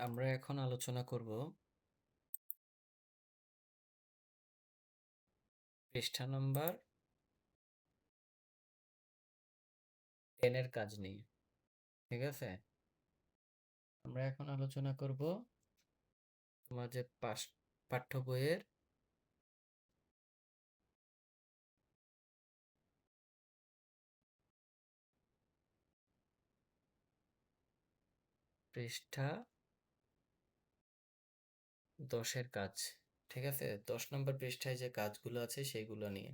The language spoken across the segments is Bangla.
আমরা এখন আলোচনা করব পৃষ্ঠা নম্বর 10 এর কাজ নিয়ে। ঠিক আছে, আমরা এখন আলোচনা করব তোমার যে পাঠ্য বইয়ের পৃষ্ঠা 10 এর কাজ। ঠিক আছে, 10 নম্বর পৃষ্ঠায় যে কাজগুলো আছে সেইগুলো নিয়ে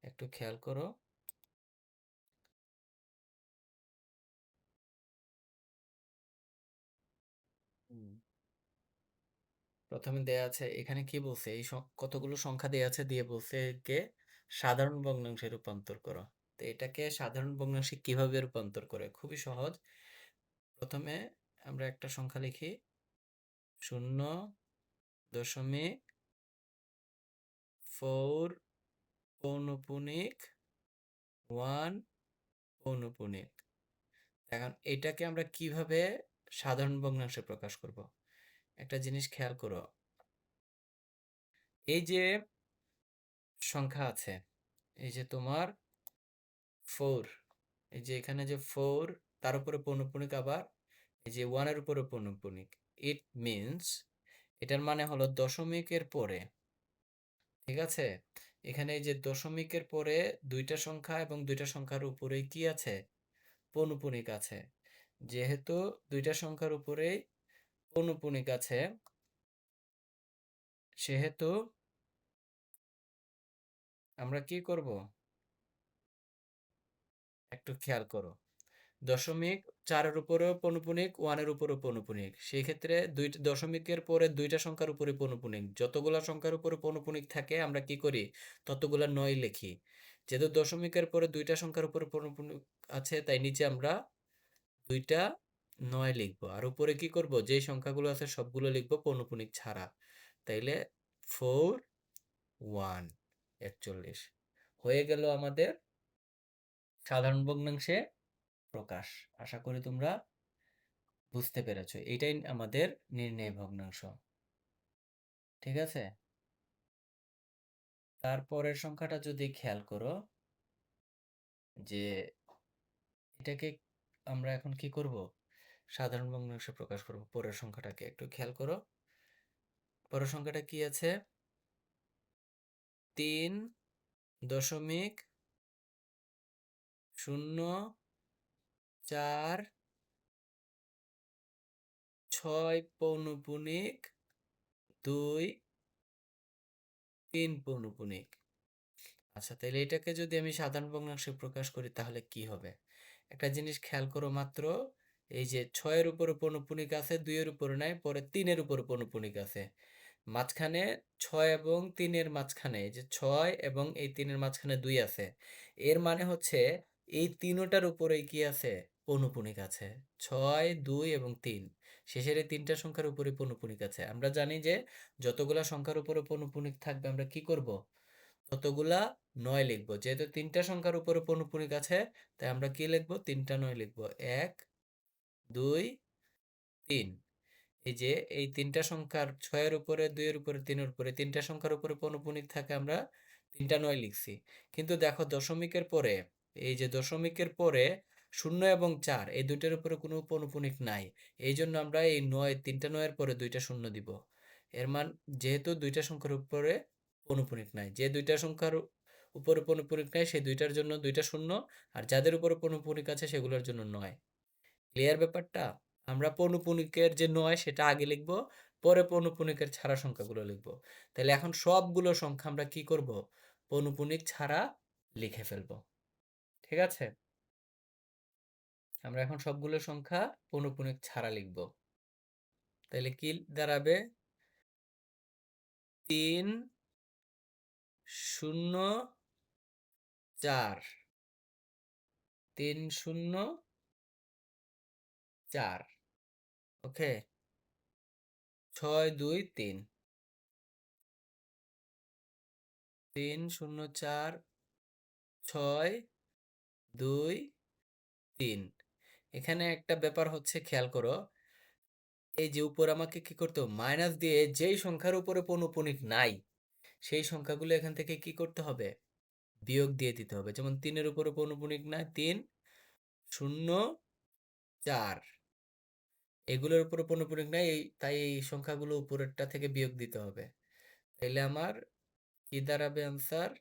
একটু খেয়াল করো। হুম। প্রথমে দেয়া আছে, এখানে কি বলছে, এই কতগুলো সংখ্যা দেয়া আছে, দিয়ে বলছে কে সাধারণ ভগ্নাংশে রূপান্তর করো। তো এটাকে সাধারণ ভগ্নাংশে কিভাবে রূপান্তর করে, খুবই সহজ। প্রথমে আমরা একটা সংখ্যা লিখি, 0.4 পৌনপুনিক 1 পৌনপুনিক। এখন এটাকে আমরা কিভাবে সাধারণ ভগ্নাংশে প্রকাশ করব, একটা জিনিস খেয়াল করো। এই যে সংখ্যা আছে, এই যে তোমার 4, এই যে এখানে যে 4, তার উপরে পৌনপুনিক, আবার এই যে 1 এর উপরে পৌনপুনিক। ইট মিনস, এটার মানে হলো দশমিকের পরে। ঠিক আছে, এখানে এই যে দশমিকের পরে দুইটা সংখ্যা এবং দুইটা সংখ্যার উপরে কি আছে, পৌনপুনিক আছে। যেহেতু দুইটা সংখ্যার উপরেই পৌনপুনিক আছে, সেহেতু আমরা কি করব, একটু খেয়াল করো। দশমিক 4-এর উপরেও পৌনপুনিক, 1-এর উপরেও পৌনপুনিক, সেই ক্ষেত্রে দশমিকের পরে দুইটা সংখ্যার উপরে পৌনপুনিক, যতগুলা সংখ্যার উপরে পৌনপুনিক থাকে আমরা কি করি, ততগুলা 9 লিখি। যেহেতু দশমিকের পরে দুইটা সংখ্যার উপরে পৌনপুনিক আছে, তাই নিচে আমরা দুইটা 9 লিখবো, আর উপরে কি করব, যে সংখ্যাগুলো আছে সবগুলো লিখবো পৌনপুনিক ছাড়া। তাইলে 4 1 41 হয়ে গেল আমাদের সাধারণ ভগ্নাংশে প্রকাশ। আশা করি তোমরা বুঝতে পেরেছো, এটাই আমাদের নির্ণয় ভগ্নাংশ। ঠিক আছে, তারপরের সংখ্যাটা যদি খেয়াল করো, যে এটাকে আমরা এখন কি করব, সাধারণ ভগ্নাংশে প্রকাশ করব। পরের সংখ্যাটাকে একটু খেয়াল করো, পরের সংখ্যাটা কি আছে, 3.04 পৌনপুনিক 2 3 পৌনপুনিক। আচ্ছা, তাহলে এটাকে যদি আমি সাধারণ ভগ্নাংশে প্রকাশ করি তাহলে কি হবে, একটা জিনিস খেয়াল করো মাত্র। এই যে 6-এর উপরে পৌনপুনিক আছে, 2-এর উপরে নাই, পরে 3-এর উপরে পৌনপুনিক আছে, মাঝখানে 6 এবং 3-এর মাঝখানে, এই যে 6 এবং এই 3-এর মাঝখানে 2 আছে। এর মানে হচ্ছে এই তিনোটার উপরেই কি আছে, পৌনপুনিক আছে। 6 2 এবং 3, শেষের এই তিনটা সংখ্যার উপরে পৌনপুনিক আছে। আমরা জানি যে যতগুলা সংখ্যার উপরে পৌনপুনিক থাকবে আমরা কি করব, ততগুলা 9 লিখবো। যেহেতু তিনটা সংখ্যার উপরে পৌনপুনিক আছে, তাই আমরা কি লিখবো, তিনটা 9 লিখবো। 1 2 3। এই যে এই তিনটা সংখ্যার 6-এর উপরে, 2-এর উপরে, 3-এর উপরে, তিনটা সংখ্যার উপরে পৌনপুনিক থাকে, আমরা তিনটা 9 লিখছি। কিন্তু দেখো দশমিকের পরে, এই যে দশমিকের পরে 0 এবং 4 এই দুইটার উপরে কোনো পৌনপুনিক নাই, এই জন্য আমরা এই 9, তিনটা 9-এর পরে দুইটা শূন্য দিব। এর মান, যেহেতু দুইটা সংখ্যার উপরে পৌনপুনিক নাই, যে দুইটা সংখ্যার উপরে পৌনপুনিক নাই সেই দুইটার জন্য দুইটা শূন্য, আর যাদের উপরে পৌনপুনিক আছে সেগুলোর জন্য 9। ক্লিয়ার ব্যাপারটা? আমরা পৌনপুনিকের যে 9 সেটা আগে লিখব, পরে পৌনপুনিকের ছাড়া সংখ্যাগুলো লিখব। তাহলে এখন সবগুলো সংখ্যা আমরা কি করব, পৌনপুনিক ছাড়া লিখে ফেলব। ঠিক আছে, আমরা এখন সবগুলো সংখ্যা পৌনপুনিক ছাড়া লিখব। তাহলে কি দাঁড়াবে, 3 0 4, 3 0 4। ওকে, 6 2 3, 3 0 4 6 2 3। এখানে একটা ব্যাপার হচ্ছে, খেয়াল করো, এই যে উপর আমাকে কি করতে হবে, মাইনাস দিয়ে যেই সংখ্যার উপরে পৌনঃপুনিক নাই সেই সংখ্যাগুলো এখান থেকে কি করতে হবে, বিয়োগ দিয়ে দিতে হবে। যেমন 3-এর উপরে পৌনঃপুনিক নাই, 3, 0, 4, এগুলোর উপরে পৌনঃপুনিক নাই, তাই এই সংখ্যাগুলো উপরেরটা থেকে বিয়োগ দিতে হবে। তাইলে আমার কি দাঁড়াবে আনসার,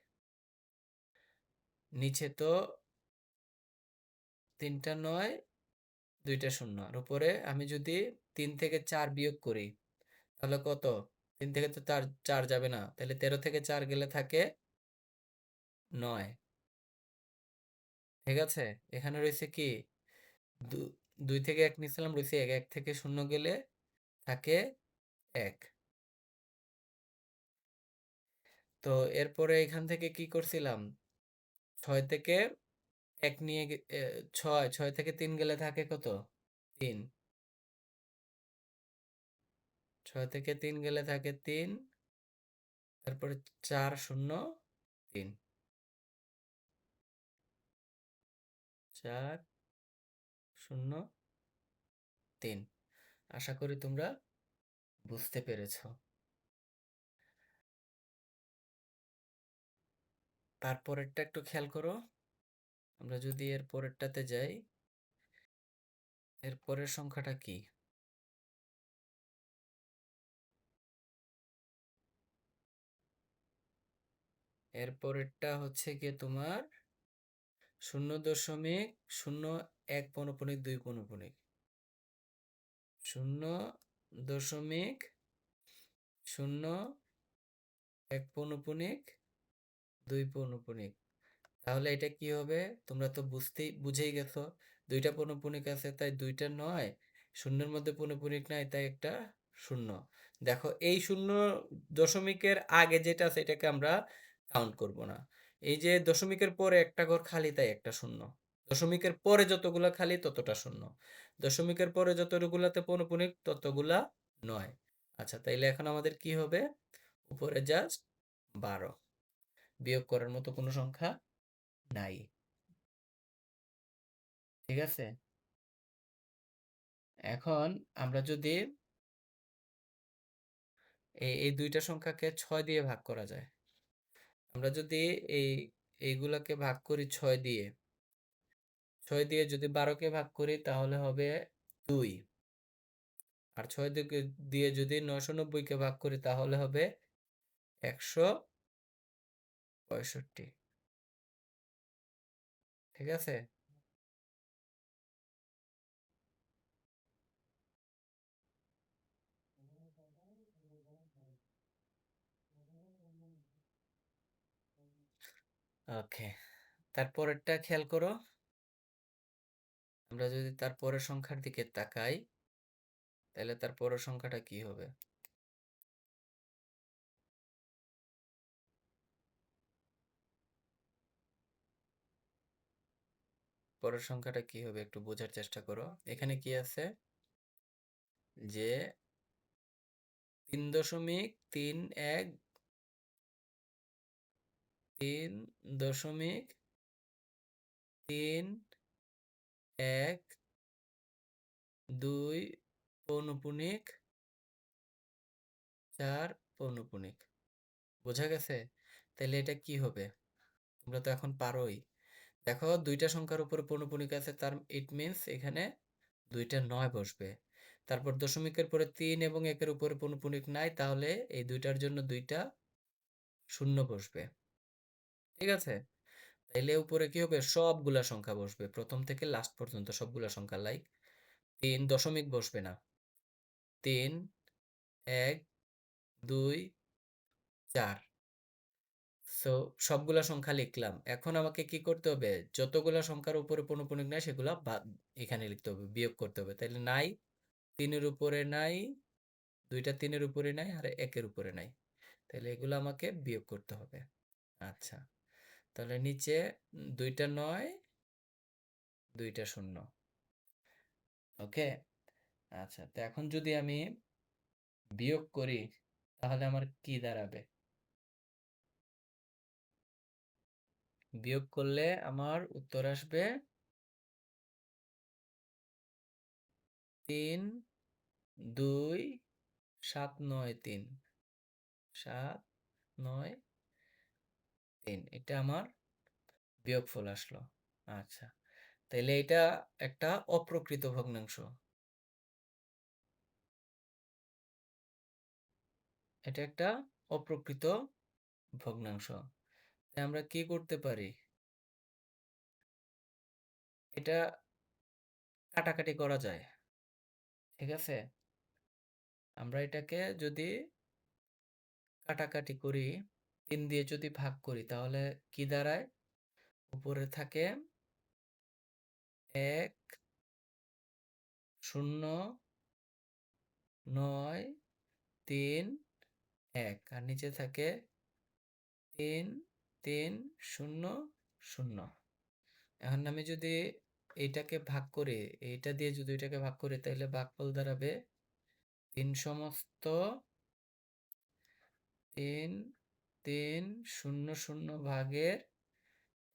নিচে তো 3টা 9, 2টা 0, আর উপরে আমি যদি 3 থেকে 4 বিয়োগ করি তাহলে কত, 3 থেকে তো 4 যাবে না, তাহলে 13 থেকে 4 গেলে থাকে 9। ঠিক আছে, এখানে রয়েছে কি, 2 থেকে 1 নিয়েছিলাম, রয়েছে 1, 1 থেকে 0 গেলে থাকে 1। তো এরপরে এখান থেকে কি করছিলাম, 6 থেকে 1 নিয়ে 6, 6 থেকে 3 গেলে থাকে কত, 3, 6 থেকে 3 গেলে থাকে 3, তারপরে 4, 0, 3, 4, 0, 3। আশা করি তোমরা বুঝতে পেরেছো। তারপরেরটা একটু খেয়াল করো, আমরা যদি এর পরেরটাতে যাই, এর পরের সংখ্যাটা কি, এর পরেরটা হচ্ছে গিয়ে তোমার 0.01 পৌনঃপুনিক 2 পৌনঃপুনিক, 0.01 পৌনঃপুনিক 2 পৌনঃপুনিক। তাহলে এটা কি হবে, তোমরা তো বুঝেই গেছো, 2টা পৌনঃপুনিক আছে তাই 2টা 9, শূন্যের মধ্যে পৌনঃপুনিক নাই তাই একটা 0। দেখো এই 0 দশমিকের আগে যেটা আছে এটাকে আমরা কাউন্ট করব না, এই যে দশমিকের পরে একটা ঘর খালি তাই একটা 0, দশমিকের পরে যতগুলা খালি ততটা 0, দশমিকের পরে যতগুলাতে পৌনঃপুনিক ততগুলা 9। আচ্ছা, তাইলে এখন আমাদের কি হবে, উপরে জাস্ট 12, বিয়োগ করার মতো কোনো সংখ্যা নাই। ঠিক আছে, এখন আমরা যদি এই দুইটা সংখ্যাকে 6 দিয়ে ভাগ করা যায়, আমরা যদি এই এইগুলাকে ভাগ করি 6 দিয়ে, 6 দিয়ে যদি 12কে ভাগ করি তাহলে হবে 2, আর 6 দিয়ে যদি 990কে ভাগ করি তাহলে হবে 165। ঠিক আছে, ওকে, তারপরেরটা খেয়াল করো, আমরা যদি তার পরের সংখ্যার দিকে তাকাই তাহলে তার পরের সংখ্যাটা কি হবে, পরের সংখ্যাটা কি হবে একটু বোঝার চেষ্টা করো। এখানে কি আছে, যে 3.31, 3.1, 2 পৌনঃপুনিক 4 পৌনঃপুনিক, বোঝা গেছে? তাহলে এটা কি হবে, তোমরা তো এখন পারোই। দেখো দুইটা সংখ্যার উপরে পৌনঃপুনিক আছে, তার ইট মিনস এখানে দুইটা 9 বসবে। তারপর দশমিকের পরে 3 এবং 1-এর উপরে পৌনঃপুনিক নাই, তাহলে এই দুইটার জন্য দুইটা 0 বসবে। ঠিক আছে, তাইলে উপরে কি হবে, সবগুলা সংখ্যা বসবে প্রথম থেকে লাস্ট পর্যন্ত, সবগুলা সংখ্যা, লাইক 3 দশমিক বসবে না, 3, 1, 2, 4। সো সবগুলা সংখ্যা লিখলাম, এখন আমাকে কি করতে হবে, যতগুলা সংখ্যার উপরে পৌনঃপুনিক নাই সেগুলা এখানে লিখতে হবে, বিয়োগ করতে হবে। তাইলে নাই, 3-এর উপরে নাই, দুইটা 3-এর উপরে নাই, আর 1-এর উপরে নাই, তাহলে এগুলো আমাকে বিয়োগ করতে হবে। আচ্ছা, তাহলে নিচে 2টা 9, 2টা 0। ওকে, আচ্ছা, তো এখন যদি আমি বিয়োগ করি তাহলে আমার কি দাঁড়াবে, বিয়োগ করলে আমার উত্তর আসবে 3, 2 7 9 3 7 9 3 এটা আমার বিয়োগফল আসলো। আচ্ছা, তাইলে এটা একটা অপ্রকৃত ভগ্নাংশ। এটা একটা অপ্রকৃত ভগ্নাংশ। তাই আমরা কি করতে পারি? এটা কাটাকাটি করা যায়। ঠিক আছে? আমরা এটাকে যদি কাটাকাটি করি, ৩ দিয়ে যদি ভাগ করি তাহলে কি দাঁড়ায়? উপরে থাকে ১ ০ ৯ ৩ ১ আর নিচে থাকে ৩ ৩ ০ ০। এখন আমি যদি এইটাকে ভাগ করে, এইটা দিয়ে যদি এটাকে ভাগ করি তাহলে ভাগফল দাঁড়াবে ৩ সমস্ত ৩ ৩ ০ ০ ভাগের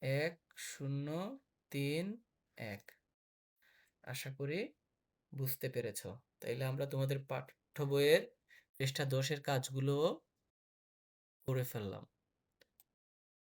১ ০ ৩ ১। আশা করি বুঝতে পেরেছো। তাইলে আমরা তোমাদের পাঠ্য বইয়ের পৃষ্ঠা ১০ এর কাজগুলো করে ফেললাম।